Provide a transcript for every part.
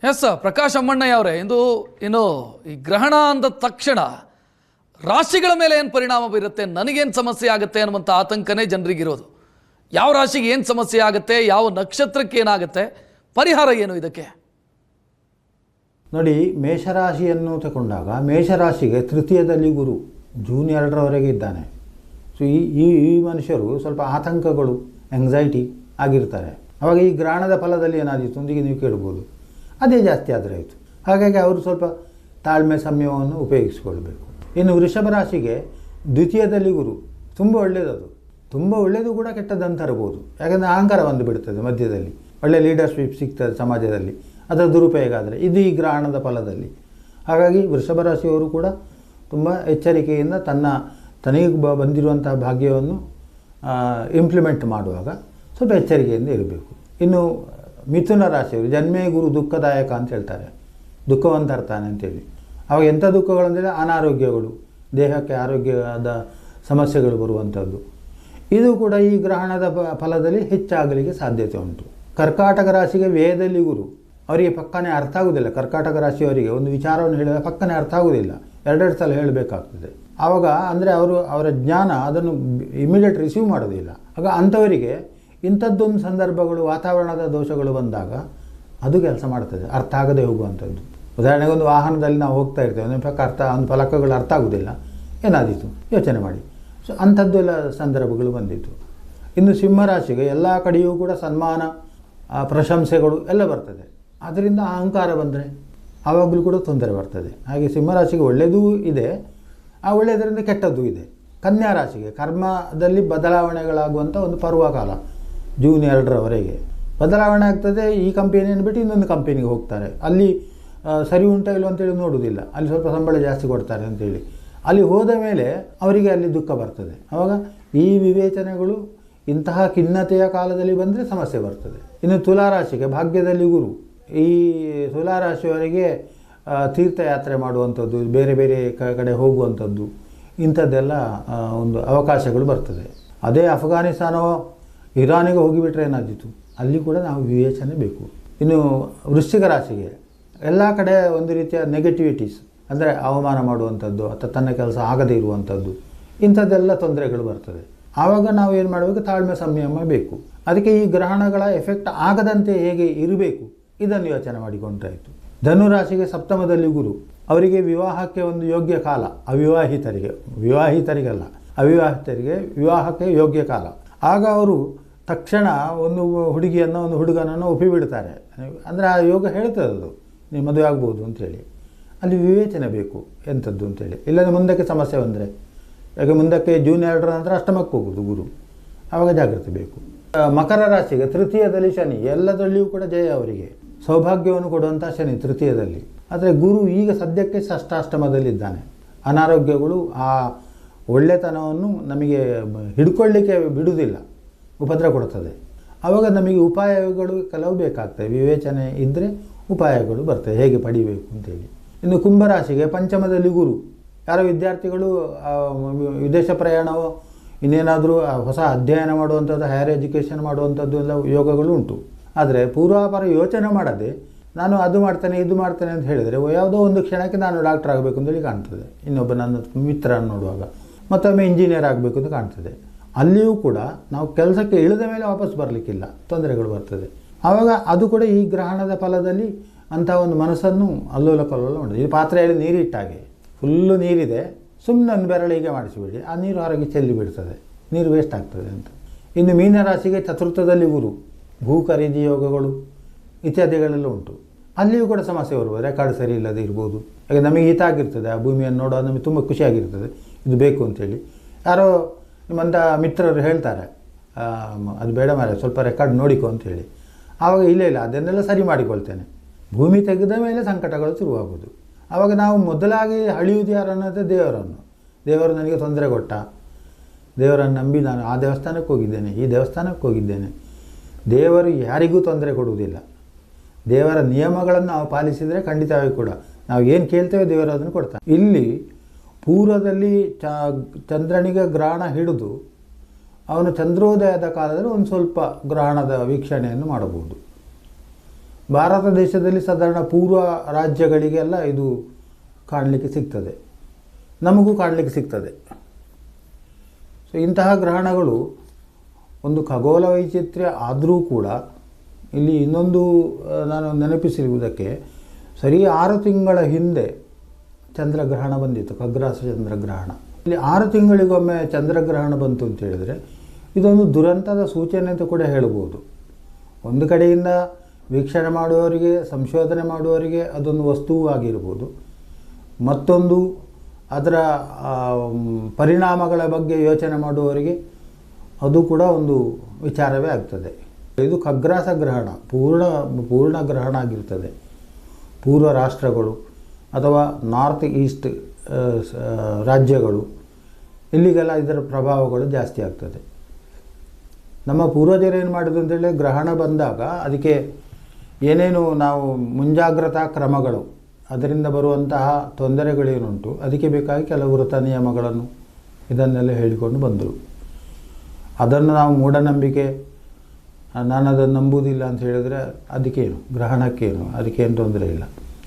S Prakash Ammannayya ಅವರೇ, ಇಂದು ಏನು ಈ ಗ್ರಹಣ ಅಂದ ತಕ್ಷಣ ರಾಶಿಗಳ ಮೇಲೆ ಏನು ಪರಿಣಾಮ ಬೀರುತ್ತೆ, ನನಗೇನು ಸಮಸ್ಯೆ ಆಗುತ್ತೆ ಅನ್ನುವಂಥ ಆತಂಕನೇ ಜನರಿಗಿರೋದು. ಯಾವ ರಾಶಿಗೆ ಏನು ಸಮಸ್ಯೆ ಆಗುತ್ತೆ, ಯಾವ ನಕ್ಷತ್ರಕ್ಕೆ ಏನಾಗುತ್ತೆ, ಪರಿಹಾರ ಏನು ಇದಕ್ಕೆ? ನೋಡಿ, ಮೇಷರಾಶಿಯನ್ನು ತಗೊಂಡಾಗ ಮೇಷರಾಶಿಗೆ ತೃತೀಯದಲ್ಲಿ ಗುರು ಜೂನ್ 2ರವರೆಗೆ ಇದ್ದಾನೆ. ಸೊ ಈ ಮನುಷ್ಯರು ಸ್ವಲ್ಪ ಆತಂಕಗಳು, ಎಂಗ್ಸೈಟಿ ಆಗಿರ್ತಾರೆ. ಆವಾಗ ಈ ಗ್ರಹಣದ ಫಲದಲ್ಲಿ ಏನಾದಿತ್ತು ಒಂದಿಗೆ ನೀವು ಕೇಳ್ಬೋದು, ಅದೇ ಜಾಸ್ತಿ ಆದರೆ ಆಯಿತು. ಹಾಗಾಗಿ ಅವರು ಸ್ವಲ್ಪ ತಾಳ್ಮೆ ಸಂಯಮವನ್ನು ಉಪಯೋಗಿಸಿಕೊಳ್ಬೇಕು. ಇನ್ನು ವೃಷಭ ರಾಶಿಗೆ ದ್ವಿತೀಯದಲ್ಲಿ ಗುರು ತುಂಬ ಒಳ್ಳೆಯದದು, ತುಂಬ ಒಳ್ಳೆಯದು ಕೂಡ ಕೆಟ್ಟದಂತ ಇರ್ಬೋದು. ಯಾಕೆಂದರೆ ಅಹಂಕಾರ ಬಂದು ಬಿಡ್ತದೆ ಮಧ್ಯದಲ್ಲಿ, ಒಳ್ಳೆಯ ಲೀಡರ್ಶಿಪ್ ಸಿಗ್ತದೆ ಸಮಾಜದಲ್ಲಿ, ಅದರ ದುರುಪಯೋಗ ಆದರೆ ಇದು ಈ ಗ್ರಹಣದ ಫಲದಲ್ಲಿ. ಹಾಗಾಗಿ ವೃಷಭ ರಾಶಿಯವರು ಕೂಡ ತುಂಬ ಎಚ್ಚರಿಕೆಯಿಂದ ತನಗೆ ಬಂದಿರುವಂತಹ ಭಾಗ್ಯವನ್ನು ಇಂಪ್ಲಿಮೆಂಟ್ ಮಾಡುವಾಗ ಸ್ವಲ್ಪ ಎಚ್ಚರಿಕೆಯಿಂದ ಇರಬೇಕು. ಇನ್ನು ಮಿಥುನ ರಾಶಿಯವರು ಜನ್ಮೇ ಗುರು ದುಃಖದಾಯಕ ಅಂತ ಹೇಳ್ತಾರೆ, ದುಃಖವನ್ನು ತರ್ತಾನೆ ಅಂತೇಳಿ. ಆವಾಗ ಎಂಥ ದುಃಖಗಳಂದರೆ ಅನಾರೋಗ್ಯಗಳು, ದೇಹಕ್ಕೆ ಆರೋಗ್ಯದ ಸಮಸ್ಯೆಗಳು ಬರುವಂಥದ್ದು, ಇದು ಕೂಡ ಈ ಗ್ರಹಣದ ಫಲದಲ್ಲಿ ಹೆಚ್ಚಾಗಲಿಕ್ಕೆ ಸಾಧ್ಯತೆ ಉಂಟು. ಕರ್ಕಾಟಕ ರಾಶಿಗೆ ವ್ಯಯದಲ್ಲಿ ಗುರು, ಅವರಿಗೆ ಪಕ್ಕನೇ ಅರ್ಥ ಆಗುವುದಿಲ್ಲ. ಕರ್ಕಾಟಕ ರಾಶಿಯವರಿಗೆ ಒಂದು ವಿಚಾರವನ್ನು ಹೇಳಿದಾಗ ಪಕ್ಕನೇ ಅರ್ಥ ಆಗುವುದಿಲ್ಲ, ಎರಡೆರಡು ಸಲ ಹೇಳಬೇಕಾಗ್ತದೆ. ಆವಾಗ ಅಂದರೆ ಅವರ ಜ್ಞಾನ ಅದನ್ನು ಇಮಿಡಿಯೇಟ್ ರಿಸೀವ್ ಮಾಡೋದಿಲ್ಲ. ಆಗ ಅಂಥವರಿಗೆ ಇಂಥದ್ದೊಂದು ಸಂದರ್ಭಗಳು, ವಾತಾವರಣದ ದೋಷಗಳು ಬಂದಾಗ ಅದು ಕೆಲಸ ಮಾಡ್ತದೆ, ಅರ್ಥ ಆಗದೆ ಹೋಗುವಂಥದ್ದು. ಉದಾಹರಣೆಗೆ ಒಂದು ವಾಹನದಲ್ಲಿ ನಾವು ಹೋಗ್ತಾ ಇರ್ತೇವೆ, ಒಂದು ಫಲಕಗಳು ಅರ್ಥ ಆಗೋದಿಲ್ಲ, ಏನಾದೀತು ಯೋಚನೆ ಮಾಡಿ. ಸೊ ಅಂಥದ್ದೆಲ್ಲ ಸಂದರ್ಭಗಳು ಬಂದಿತ್ತು. ಇನ್ನು ಸಿಂಹರಾಶಿಗೆ ಎಲ್ಲ ಕಡೆಯೂ ಕೂಡ ಸನ್ಮಾನ, ಪ್ರಶಂಸೆಗಳು ಎಲ್ಲ ಬರ್ತದೆ. ಅದರಿಂದ ಅಹಂಕಾರ ಬಂದರೆ ಆವಾಗಲೂ ಕೂಡ ತೊಂದರೆ ಬರ್ತದೆ. ಹಾಗೆ ಸಿಂಹರಾಶಿಗೆ ಒಳ್ಳೆಯದೂ ಇದೆ, ಆ ಒಳ್ಳೆಯದರಿಂದ ಕೆಟ್ಟದ್ದು ಇದೆ. ಕನ್ಯಾ ರಾಶಿಗೆ ಕರ್ಮದಲ್ಲಿ ಬದಲಾವಣೆಗಳಾಗುವಂಥ ಒಂದು ಪರ್ವಕಾಲ, ಜೂನ್ 2ರವರೆಗೆ ಬದಲಾವಣೆ ಆಗ್ತದೆ. ಈ ಕಂಪನಿಯನ್ನು ಬಿಟ್ಟು ಇನ್ನೊಂದು ಕಂಪನಿಗೆ ಹೋಗ್ತಾರೆ, ಅಲ್ಲಿ ಸರಿ ಉಂಟಾ ಇಲ್ಲೋ ಅಂತೇಳಿ ನೋಡುವುದಿಲ್ಲ, ಅಲ್ಲಿ ಸ್ವಲ್ಪ ಸಂಬಳ ಜಾಸ್ತಿ ಕೊಡ್ತಾರೆ ಅಂತೇಳಿ. ಅಲ್ಲಿ ಹೋದ ಮೇಲೆ ಅವರಿಗೆ ಅಲ್ಲಿ ದುಃಖ ಬರ್ತದೆ. ಆವಾಗ ಈ ವಿವೇಚನೆಗಳು ಇಂತಹ ಖಿನ್ನತೆಯ ಕಾಲದಲ್ಲಿ ಬಂದರೆ ಸಮಸ್ಯೆ ಬರ್ತದೆ. ಇನ್ನು ತುಲಾರಾಶಿಗೆ ಭಾಗ್ಯದಲ್ಲಿ ಗುರು, ಈ ತುಲಾರಾಶಿಯವರಿಗೆ ತೀರ್ಥಯಾತ್ರೆ ಮಾಡುವಂಥದ್ದು, ಬೇರೆ ಬೇರೆ ಕಡೆ ಹೋಗುವಂಥದ್ದು, ಇಂಥದ್ದೆಲ್ಲ ಒಂದು ಅವಕಾಶಗಳು ಬರ್ತದೆ. ಅದೇ ಅಫ್ಘಾನಿಸ್ತಾನವೋ ಇರಾನಿಗೆ ಹೋಗಿಬಿಟ್ರೆ ಏನಾದಿತ್ತು, ಅಲ್ಲಿ ಕೂಡ ನಾವು ವಿವೇಚನೆ ಬೇಕು. ಇನ್ನು ವೃಶ್ಚಿಕ ರಾಶಿಗೆ ಎಲ್ಲ ಕಡೆ ಒಂದು ರೀತಿಯ ನೆಗೆಟಿವಿಟೀಸ್, ಅಂದರೆ ಅವಮಾನ ಮಾಡುವಂಥದ್ದು ಅಥವಾ ತನ್ನ ಕೆಲಸ ಆಗದೇ ಇರುವಂಥದ್ದು, ಇಂಥದ್ದೆಲ್ಲ ತೊಂದರೆಗಳು ಬರ್ತದೆ. ಆವಾಗ ನಾವು ಏನು ಮಾಡಬೇಕು, ತಾಳ್ಮೆ ಸಂಯಮ ಬೇಕು. ಅದಕ್ಕೆ ಈ ಗ್ರಹಣಗಳ ಎಫೆಕ್ಟ್ ಆಗದಂತೆ ಹೇಗೆ ಇರಬೇಕು ಇದನ್ನು ಯೋಚನೆ ಮಾಡಿಕೊಂಡ್ರಾಯಿತು. ಧನುರಾಶಿಗೆ ಸಪ್ತಮದಲ್ಲಿ ಗುರು, ಅವರಿಗೆ ವಿವಾಹಕ್ಕೆ ಒಂದು ಯೋಗ್ಯ ಕಾಲ. ವಿವಾಹಿತರಿಗಲ್ಲ, ಅವಿವಾಹಿತರಿಗೆ ವಿವಾಹಕ್ಕೆ ಯೋಗ್ಯ ಕಾಲ. ಆಗ ಅವರು ತಕ್ಷಣ ಒಂದು ಹುಡುಗಿಯನ್ನು ಒಂದು ಹುಡುಗನನ್ನು ಒಪ್ಪಿಬಿಡ್ತಾರೆ. ಅಂದರೆ ಆ ಯೋಗ ಹೇಳ್ತದೆ ಅದು, ನೀವು ಮದುವೆ ಆಗ್ಬೋದು ಅಂಥೇಳಿ. ಅಲ್ಲಿ ವಿವೇಚನೆ ಬೇಕು ಎಂಥದ್ದು ಅಂತೇಳಿ, ಇಲ್ಲಂದರೆ ಮುಂದಕ್ಕೆ ಸಮಸ್ಯೆ ಬಂದರೆ. ಯಾಕೆ ಮುಂದಕ್ಕೆ ಜೂನ್ 2ರ ನಂತರ ಅಷ್ಟಮಕ್ಕೆ ಹೋಗೋದು ಗುರು, ಆವಾಗ ಜಾಗ್ರತೆ ಬೇಕು. ಮಕರ ರಾಶಿಗೆ ತೃತೀಯದಲ್ಲಿ ಶನಿ, ಎಲ್ಲದರಲ್ಲಿಯೂ ಕೂಡ ಜಯ ಅವರಿಗೆ, ಸೌಭಾಗ್ಯವನ್ನು ಕೊಡುವಂಥ ಶನಿ ತೃತೀಯದಲ್ಲಿ. ಆದರೆ ಗುರು ಈಗ ಸದ್ಯಕ್ಕೆ ಷಷ್ಠಾಷ್ಟಮದಲ್ಲಿದ್ದಾನೆ. ಅನಾರೋಗ್ಯಗಳು ಆ ಒಳ್ಳೆತನವನ್ನು ನಮಗೆ ಹಿಡ್ಕೊಳ್ಳಿಕ್ಕೆ ಬಿಡುವುದಿಲ್ಲ, ಉಪದ್ರ ಕೊಡ್ತದೆ. ಆವಾಗ ನಮಗೆ ಉಪಾಯಗಳು ಕೆಲವು ಬೇಕಾಗ್ತವೆ, ವಿವೇಚನೆ ಇದ್ದರೆ ಉಪಾಯಗಳು ಬರ್ತವೆ ಹೇಗೆ ಪಡಿಬೇಕು ಅಂತೇಳಿ. ಇನ್ನು ಕುಂಭರಾಶಿಗೆ ಪಂಚಮದಲ್ಲಿ ಗುರು, ಯಾರೋ ವಿದ್ಯಾರ್ಥಿಗಳು ವಿದೇಶ ಪ್ರಯಾಣವೋ ಇನ್ನೇನಾದರೂ ಹೊಸ ಅಧ್ಯಯನ ಮಾಡುವಂಥದ್ದು, ಹೈಯರ್ ಎಜುಕೇಷನ್ ಮಾಡುವಂಥದ್ದು ಎಲ್ಲ ಯೋಗಗಳು ಉಂಟು. ಆದರೆ ಪೂರ್ವಾಪರ ಯೋಚನೆ ಮಾಡದೆ ನಾನು ಅದು ಮಾಡ್ತೇನೆ ಇದು ಮಾಡ್ತೇನೆ ಅಂತ ಹೇಳಿದರೆ ಯಾವುದೋ ಒಂದು ಕ್ಷಣಕ್ಕೆ ನಾನು ಡಾಕ್ಟರ್ ಆಗಬೇಕು ಅಂತೇಳಿ ಕಾಣ್ತದೆ. ಇನ್ನೊಬ್ಬ ನನ್ನ ಮಿತ್ರನ ನೋಡುವಾಗ ಮತ್ತೊಮ್ಮೆ ಇಂಜಿನಿಯರ್ ಆಗಬೇಕು ಅಂತ ಕಾಣ್ತದೆ. ಅಲ್ಲಿಯೂ ಕೂಡ ನಾವು ಕೆಲಸಕ್ಕೆ ಇಳಿದ ಮೇಲೆ ವಾಪಸ್ ಬರಲಿಕ್ಕಿಲ್ಲ, ತೊಂದರೆಗಳು ಬರ್ತದೆ. ಆವಾಗ ಅದು ಕೂಡ ಈ ಗ್ರಹಣದ ಫಲದಲ್ಲಿ ಅಂಥ ಒಂದು ಮನಸ್ಸನ್ನು ಅಲ್ಲೋಲ ಕಲ್ಲೋಲ ಉಂಟು. ಈ ಪಾತ್ರೆಯಲ್ಲಿ ನೀರಿಟ್ಟಾಗೆ ಫುಲ್ಲು ನೀರಿದೆ, ಸುಮ್ಮನೆ ಒಂದು ಬೆರಳಿಗೆ ಮಾಡಿಸಿಬಿಡಿ, ಆ ನೀರು ಹೊರಗೆ ಚೆಲ್ಲಿ ಬಿಡ್ತದೆ, ನೀರು ವೇಸ್ಟ್ ಆಗ್ತದೆ ಅಂತ. ಇನ್ನು ಮೀನರಾಶಿಗೆ ಚತುರ್ಥದಲ್ಲಿ ಗುರು, ಭೂ ಖರೀದಿ ಯೋಗಗಳು ಇತ್ಯಾದಿಗಳೆಲ್ಲ ಉಂಟು. ಅಲ್ಲಿಯೂ ಕೂಡ ಸಮಸ್ಯೆ ಬರ್ಬೋದು, ರೆಕಾರ್ಡ್ ಸರಿ ಇಲ್ಲದೆ ಇರ್ಬೋದು. ಯಾಕೆ ನಮಗೆ ಹಿತ ಆಗಿರ್ತದೆ, ಆ ಭೂಮಿಯನ್ನು ನೋಡೋದು ನಮಗೆ ತುಂಬ ಖುಷಿಯಾಗಿರ್ತದೆ, ಇದು ಬೇಕು ಅಂತೇಳಿ. ಯಾರೋ ನಿಮ್ಮಂಥ ಮಿತ್ರರು ಹೇಳ್ತಾರೆ, ಅದು ಬೇಡ ಮಾರೆ ಸ್ವಲ್ಪ ರೆಕಾರ್ಡ್ ನೋಡಿಕೊ ಅಂತೇಳಿ. ಆವಾಗ ಇಲ್ಲ ಅದನ್ನೆಲ್ಲ ಸರಿ ಮಾಡಿಕೊಳ್ತೇನೆ. ಭೂಮಿ ತೆಗೆದ ಮೇಲೆ ಸಂಕಟಗಳು ಶುರುವಾಗೋದು. ಆವಾಗ ನಾವು ಮೊದಲಾಗಿ ಅಳಿಯುವುದು ಯಾರನ್ನೋದೇ ದೇವರು ನನಗೆ ತೊಂದರೆ ಕೊಟ್ಟ, ದೇವರನ್ನು ನಂಬಿ ನಾನು ಆ ದೇವಸ್ಥಾನಕ್ಕೆ ಹೋಗಿದ್ದೇನೆ, ಈ ದೇವಸ್ಥಾನಕ್ಕೆ ಹೋಗಿದ್ದೇನೆ. ದೇವರು ಯಾರಿಗೂ ತೊಂದರೆ ಕೊಡುವುದಿಲ್ಲ. ದೇವರ ನಿಯಮಗಳನ್ನು ನಾವು ಪಾಲಿಸಿದರೆ ಖಂಡಿತವಾಗಿ ಕೂಡ ನಾವು ಏನು ಕೇಳ್ತೇವೆ ದೇವರು ಅದನ್ನು ಕೊಡ್ತಾನೆ. ಇಲ್ಲಿ ಪೂರ್ವದಲ್ಲಿ ಚಂದ್ರನಿಗೆ ಗ್ರಹಣ ಹಿಡಿದು ಅವನು ಚಂದ್ರೋದಯದ ಕಾಲದಲ್ಲಿ ಒಂದು ಸ್ವಲ್ಪ ಗ್ರಹಣದ ವೀಕ್ಷಣೆಯನ್ನು ಮಾಡಬಹುದು. ಭಾರತ ದೇಶದಲ್ಲಿ ಸಾಧಾರಣ ಪೂರ್ವ ರಾಜ್ಯಗಳಿಗೆಲ್ಲ ಇದು ಕಾಣಲಿಕ್ಕೆ ಸಿಗ್ತದೆ, ನಮಗೂ ಕಾಣಲಿಕ್ಕೆ ಸಿಗ್ತದೆ. ಸೊ ಇಂತಹ ಗ್ರಹಣಗಳು ಒಂದು ಖಗೋಳ ವೈಚಿತ್ರ್ಯ ಆದರೂ ಕೂಡ ಇಲ್ಲಿ ಇನ್ನೊಂದು ನಾನು ನೆನಪಿಸಿರುವುದಕ್ಕೆ, ಸರಿ 6 ತಿಂಗಳ ಹಿಂದೆ ಚಂದ್ರಗ್ರಹಣ ಬಂದಿತ್ತು, ಖಗ್ರಾಸ ಚಂದ್ರಗ್ರಹಣ. ಇಲ್ಲಿ 6 ತಿಂಗಳಿಗೊಮ್ಮೆ ಚಂದ್ರಗ್ರಹಣ ಬಂತು ಅಂತ ಹೇಳಿದರೆ ಇದೊಂದು ದುರಂತದ ಸೂಚನೆ ಅಂತ ಕೂಡ ಹೇಳ್ಬೋದು. ಒಂದು ಕಡೆಯಿಂದ ವೀಕ್ಷಣೆ ಮಾಡುವವರಿಗೆ, ಸಂಶೋಧನೆ ಮಾಡುವವರಿಗೆ ಅದೊಂದು ವಸ್ತುವು ಆಗಿರ್ಬೋದು, ಮತ್ತೊಂದು ಅದರ ಪರಿಣಾಮಗಳ ಬಗ್ಗೆ ಯೋಚನೆ ಮಾಡುವವರಿಗೆ ಅದು ಕೂಡ ಒಂದು ವಿಚಾರವೇ ಆಗ್ತದೆ. ಇದು ಖಗ್ರಾಸ ಗ್ರಹಣ, ಪೂರ್ಣ ಗ್ರಹಣ ಆಗಿರ್ತದೆ. ಪೂರ್ವ ರಾಷ್ಟ್ರಗಳು ಅಥವಾ ನಾರ್ತ್ ಈಸ್ಟ್ ರಾಜ್ಯಗಳು, ಇಲ್ಲಿಗೆಲ್ಲ ಇದರ ಪ್ರಭಾವಗಳು ಜಾಸ್ತಿ ಆಗ್ತದೆ. ನಮ್ಮ ಪೂರ್ವಜರು ಏನು ಮಾಡಿದ್ರು ಅಂತೇಳಿ, ಗ್ರಹಣ ಬಂದಾಗ ಅದಕ್ಕೆ ಏನೇನು ನಾವು ಮುಂಜಾಗ್ರತಾ ಕ್ರಮಗಳು, ಅದರಿಂದ ಬರುವಂತಹ ತೊಂದರೆಗಳೇನುಂಟು ಅದಕ್ಕೆ ಬೇಕಾಗಿ ಕೆಲವು ವೃತ ನಿಯಮಗಳನ್ನು ಇದನ್ನೆಲ್ಲ ಹೇಳಿಕೊಂಡು ಬಂದರು. ಅದನ್ನು ನಾವು ಮೂಢನಂಬಿಕೆ, ನಾನು ಅದನ್ನು ನಂಬುವುದಿಲ್ಲ ಅಂತ ಹೇಳಿದರೆ ಅದಕ್ಕೇನು, ಗ್ರಹಣಕ್ಕೇನು, ಅದಕ್ಕೇನು ತೊಂದರೆ ಇಲ್ಲ,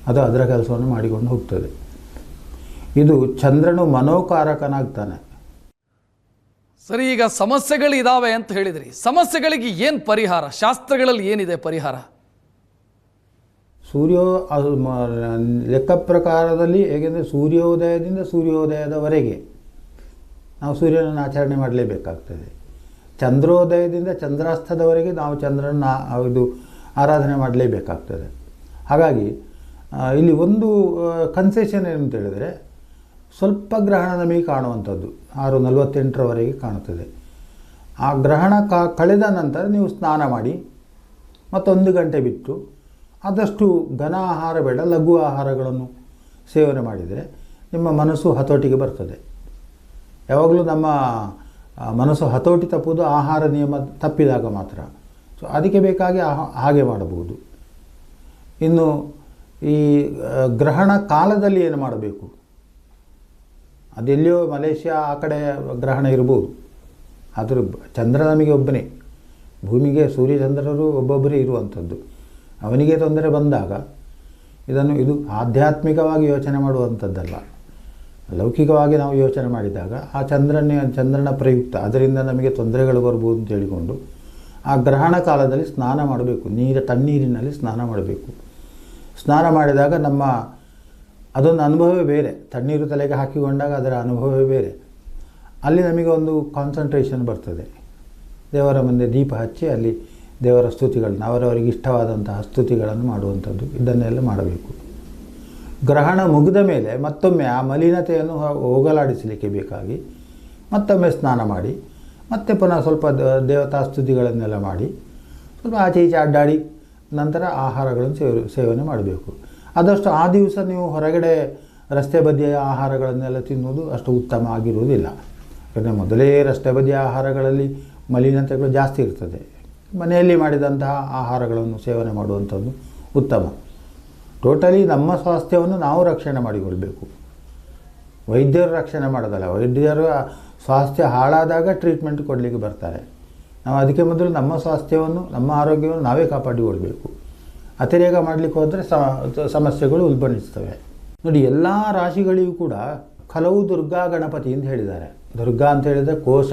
ಅದು ಅದರ ಕೆಲಸವನ್ನು ಮಾಡಿಕೊಂಡು ಹೋಗ್ತದೆ. ಇದು ಚಂದ್ರನು ಮನೋಕಾರಕನಾಗ್ತಾನೆ. ಸರಿ, ಈಗ ಸಮಸ್ಯೆಗಳಿದ್ದಾವೆ ಅಂತ ಹೇಳಿದ್ರಿ, ಸಮಸ್ಯೆಗಳಿಗೆ ಏನು ಪರಿಹಾರ? ಶಾಸ್ತ್ರಗಳಲ್ಲಿ ಏನಿದೆ ಪರಿಹಾರ? ಲೆಕ್ಕ ಪ್ರಕಾರದಲ್ಲಿ ಹೇಗೆಂದರೆ ಸೂರ್ಯೋದಯದಿಂದ ಸೂರ್ಯೋದಯದವರೆಗೆ ನಾವು ಸೂರ್ಯನನ್ನು ಆಚರಣೆ ಮಾಡಲೇಬೇಕಾಗ್ತದೆ. ಚಂದ್ರೋದಯದಿಂದ ಚಂದ್ರಾಸ್ತದವರೆಗೆ ನಾವು ಚಂದ್ರನ ಇದು ಆರಾಧನೆ ಮಾಡಲೇಬೇಕಾಗ್ತದೆ. ಹಾಗಾಗಿ ಇಲ್ಲಿ ಒಂದು ಕನ್ಸೆಷನ್ ಏನು ಅಂತ ಹೇಳಿದರೆ, ಸ್ವಲ್ಪ ಗ್ರಹಣ ನಮಗೆ ಕಾಣುವಂಥದ್ದು 6:48 ಕಾಣುತ್ತದೆ. ಆ ಗ್ರಹಣ ಕಳೆದ ನಂತರ ನೀವು ಸ್ನಾನ ಮಾಡಿ ಮತ್ತೊಂದು ಗಂಟೆ ಬಿಟ್ಟು ಆದಷ್ಟು ಘನ ಆಹಾರ ಬೇಡ, ಲಘು ಆಹಾರಗಳನ್ನು ಸೇವನೆ ಮಾಡಿದರೆ ನಿಮ್ಮ ಮನಸ್ಸು ಹತೋಟಿಗೆ ಬರ್ತದೆ. ಯಾವಾಗಲೂ ನಮ್ಮ ಮನಸ್ಸು ಹತೋಟಿ ತಪ್ಪುವುದು ಆಹಾರ ನಿಯಮ ತಪ್ಪಿದಾಗ ಮಾತ್ರ. ಸೊ ಅದಕ್ಕೆ ಬೇಕಾಗಿ ಹಾಗೆ ಮಾಡಬಹುದು. ಇನ್ನು ಈ ಗ್ರಹಣ ಕಾಲದಲ್ಲಿ ಏನು ಮಾಡಬೇಕು? ಅದೆಲ್ಲಿಯೋ ಮಲೇಷ್ಯಾ ಆ ಕಡೆ ಗ್ರಹಣ ಇರ್ಬೋದು, ಆದರೂ ಚಂದ್ರ ನಮಗೆ ಒಬ್ಬನೇ, ಭೂಮಿಗೆ ಸೂರ್ಯಚಂದ್ರರು ಒಬ್ಬೊಬ್ಬರೇ ಇರುವಂಥದ್ದು. ಅವನಿಗೆ ತೊಂದರೆ ಬಂದಾಗ ಇದು ಆಧ್ಯಾತ್ಮಿಕವಾಗಿ ಯೋಚನೆ ಮಾಡುವಂಥದ್ದಲ್ಲ, ಲೌಕಿಕವಾಗಿ ನಾವು ಯೋಚನೆ ಮಾಡಿದಾಗ ಆ ಚಂದ್ರನ ಪ್ರಯುಕ್ತ ಅದರಿಂದ ನಮಗೆ ತೊಂದರೆಗಳು ಬರ್ಬೋದು ಅಂತ ಹೇಳಿಕೊಂಡು ಆ ಗ್ರಹಣ ಕಾಲದಲ್ಲಿ ಸ್ನಾನ ಮಾಡಬೇಕು. ತಣ್ಣೀರಿನಲ್ಲಿ ಸ್ನಾನ ಮಾಡಬೇಕು. ಸ್ನಾನ ಮಾಡಿದಾಗ ಅದೊಂದು ಅನುಭವವೇ ಬೇರೆ. ತಣ್ಣೀರು ತಲೆಗೆ ಹಾಕಿಕೊಂಡಾಗ ಅದರ ಅನುಭವವೇ ಬೇರೆ. ಅಲ್ಲಿ ನಮಗೆ ಒಂದು ಕಾನ್ಸಂಟ್ರೇಷನ್ ಬರ್ತದೆ. ದೇವರ ಮುಂದೆ ದೀಪ ಹಚ್ಚಿ ಅಲ್ಲಿ ದೇವರ ಸ್ತುತಿಗಳನ್ನು, ಅವರವರಿಗೆ ಇಷ್ಟವಾದಂತಹ ಸ್ತುತಿಗಳನ್ನು ಮಾಡುವಂಥದ್ದು, ಇದನ್ನೆಲ್ಲ ಮಾಡಬೇಕು. ಗ್ರಹಣ ಮುಗಿದ ಮೇಲೆ ಮತ್ತೊಮ್ಮೆ ಆ ಮಲಿನತೆಯನ್ನು ಹೋಗಲಾಡಿಸಲಿಕ್ಕೆ ಬೇಕಾಗಿ ಮತ್ತೊಮ್ಮೆ ಸ್ನಾನ ಮಾಡಿ ಮತ್ತೆ ಪುನಃ ಸ್ವಲ್ಪ ದೇವತಾ ಸ್ತುತಿಗಳನ್ನೆಲ್ಲ ಮಾಡಿ ಸ್ವಲ್ಪ ಆಚೆ ಈಚೆ ಅಡ್ಡಾಡಿ ನಂತರ ಆಹಾರಗಳನ್ನು ಸೇವನೆ ಮಾಡಬೇಕು. ಆದಷ್ಟು ಆ ದಿವಸ ನೀವು ಹೊರಗಡೆ ರಸ್ತೆ ಬದಿಯ ಆಹಾರಗಳನ್ನೆಲ್ಲ ತಿನ್ನುವುದು ಅಷ್ಟು ಉತ್ತಮ ಆಗಿರುವುದಿಲ್ಲ. ಯಾಕಂದರೆ ಮೊದಲೇ ರಸ್ತೆ ಬದಿಯ ಆಹಾರಗಳಲ್ಲಿ ಮಲಿನತೆಗಳು ಜಾಸ್ತಿ ಇರ್ತದೆ. ಮನೆಯಲ್ಲಿ ಮಾಡಿದಂತಹ ಆಹಾರಗಳನ್ನು ಸೇವನೆ ಮಾಡುವಂಥದ್ದು ಉತ್ತಮ. ಟೋಟಲಿ ನಮ್ಮ ಸ್ವಾಸ್ಥ್ಯವನ್ನು ನಾವು ರಕ್ಷಣೆ ಮಾಡಿಕೊಳ್ಬೇಕು, ವೈದ್ಯರು ರಕ್ಷಣೆ ಮಾಡೋದಲ್ಲ. ವೈದ್ಯರು ಸ್ವಾಸ್ಥ್ಯ ಹಾಳಾದಾಗ ಟ್ರೀಟ್ಮೆಂಟ್ ಕೊಡಲಿಕ್ಕೆ ಬರ್ತಾರೆ. ನಾವು ಅದಕ್ಕೆ ಮೊದಲು ನಮ್ಮ ಸ್ವಾಸ್ಥ್ಯವನ್ನು, ನಮ್ಮ ಆರೋಗ್ಯವನ್ನು ನಾವೇ ಕಾಪಾಡಿಕೊಳ್ಬೇಕು. ಅತಿರೇಕ ಮಾಡಲಿಕ್ಕೆ ಹೋದರೆ ಸಮಸ್ಯೆಗಳು ಉಲ್ಬಣಿಸ್ತವೆ. ನೋಡಿ, ಎಲ್ಲ ರಾಶಿಗಳಿಗೂ ಕೂಡ ಖಲವು ದುರ್ಗಾ ಗಣಪತಿ ಅಂತ ಹೇಳಿದ್ದಾರೆ. ದುರ್ಗಾ ಅಂತ ಹೇಳಿದರೆ ಕೋಶ,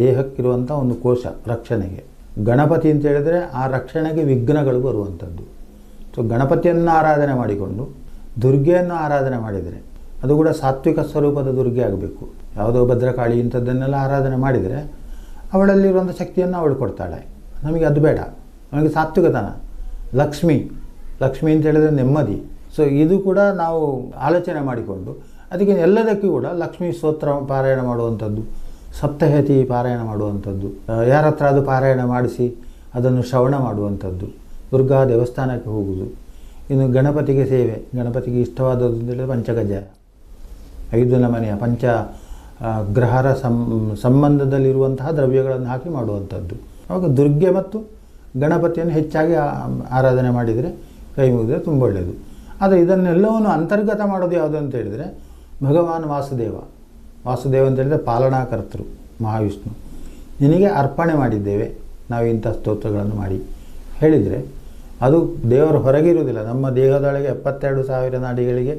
ದೇಹಕ್ಕಿರುವಂಥ ಒಂದು ಕೋಶ ರಕ್ಷಣೆಗೆ. ಗಣಪತಿ ಅಂತ ಹೇಳಿದರೆ ಆ ರಕ್ಷಣೆಗೆ ವಿಘ್ನಗಳು ಬರುವಂಥದ್ದು. ಸೊ ಗಣಪತಿಯನ್ನು ಆರಾಧನೆ ಮಾಡಿಕೊಂಡು ದುರ್ಗೆಯನ್ನು ಆರಾಧನೆ ಮಾಡಿದರೆ ಅದು ಕೂಡ ಸಾತ್ವಿಕ ಸ್ವರೂಪದ ದುರ್ಗೆ ಆಗಬೇಕು. ಯಾವುದೋ ಭದ್ರಕಾಳಿ ಇಂಥದ್ದನ್ನೆಲ್ಲ ಆರಾಧನೆ ಮಾಡಿದರೆ ಅವಳಲ್ಲಿರುವಂಥ ಶಕ್ತಿಯನ್ನು ಅವಳು ಕೊಡ್ತಾಳೆ. ನಮಗೆ ಅದು ಬೇಡ, ನಮಗೆ ಸಾತ್ವಿಕತನ. ಲಕ್ಷ್ಮಿ ಅಂತ ಹೇಳಿದರೆ ನೆಮ್ಮದಿ. ಸೊ ಇದು ಕೂಡ ನಾವು ಆಲೋಚನೆ ಮಾಡಿಕೊಂಡು ಅದಕ್ಕೆ ಎಲ್ಲದಕ್ಕೂ ಕೂಡ ಲಕ್ಷ್ಮೀ ಸ್ತೋತ್ರ ಪಾರಾಯಣ ಮಾಡುವಂಥದ್ದು, ಸಪ್ತಹತಿ ಪಾರಾಯಣ ಮಾಡುವಂಥದ್ದು, ಯಾರ ಹತ್ರ ಅದು ಪಾರಾಯಣ ಮಾಡಿಸಿ ಅದನ್ನು ಶ್ರವಣ ಮಾಡುವಂಥದ್ದು, ದುರ್ಗಾ ದೇವಸ್ಥಾನಕ್ಕೆ ಹೋಗುವುದು. ಇನ್ನು ಗಣಪತಿಗೆ ಸೇವೆ, ಗಣಪತಿಗೆ ಇಷ್ಟವಾದದ್ದು ಅಂತೇಳಿದರೆ ಪಂಚಗಜ, 5 ನಮನೆಯ ಪಂಚ ಗ್ರಹರ ಸಂಬಂಧದಲ್ಲಿರುವಂತಹ ದ್ರವ್ಯಗಳನ್ನು ಹಾಕಿ ಮಾಡುವಂಥದ್ದು. ಆವಾಗ ದುರ್ಗೆ ಮತ್ತು ಗಣಪತಿಯನ್ನು ಹೆಚ್ಚಾಗಿ ಆರಾಧನೆ ಮಾಡಿದರೆ, ಕೈ ಮುಗಿದರೆ ತುಂಬ ಒಳ್ಳೆಯದು. ಆದರೆ ಇದನ್ನೆಲ್ಲವನ್ನು ಅಂತರ್ಗತ ಮಾಡೋದು ಯಾವುದು ಅಂತ ಹೇಳಿದರೆ ಭಗವಾನ್ ವಾಸುದೇವ ಅಂತ ಹೇಳಿದರೆ ಪಾಲನಾಕರ್ತೃ ಮಹಾವಿಷ್ಣು. ನಿನಗೆ ಅರ್ಪಣೆ ಮಾಡಿದ್ದೇವೆ ನಾವು ಇಂಥ ಸ್ತೋತ್ರಗಳನ್ನು ಮಾಡಿ ಹೇಳಿದರೆ ಅದು ದೇವರು ಹೊರಗಿರುವುದಿಲ್ಲ. ನಮ್ಮ ದೇಹದೊಳಗೆ 72,000 ನಾಡಿಗಳಿಗೆ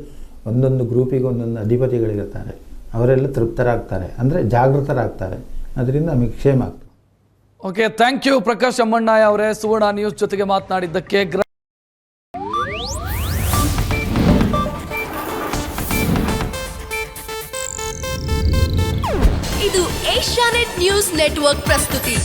ಒಂದೊಂದು ಗ್ರೂಪಿಗೆ ಒಂದೊಂದು ಅಧಿಪತಿಗಳಿರ್ತಾರೆ. ಅವರೆಲ್ಲ ತೃಪ್ತರಾಗ್ತಾರೆ, ಅಂದರೆ ಜಾಗೃತರಾಗ್ತಾರೆ. ಅದರಿಂದ ನಮಗೆ ಕ್ಷೇಮ ಆಗ್ತದೆ. ಓಕೆ, ಥ್ಯಾಂಕ್ ಯು ಪ್ರಕಾಶ್ ಅಮ್ಮಣ್ಣಾಯ ಅವರೇ, ಸುವರ್ಣ ನ್ಯೂಸ್ ಜೊತೆಗೆ ಮಾತನಾಡಿದ್ದಕ್ಕೆ. ಇದು ಏಷ್ಯಾನೆಟ್ ನ್ಯೂಸ್ ನೆಟ್ವರ್ಕ್ ಪ್ರಸ್ತುತಿ.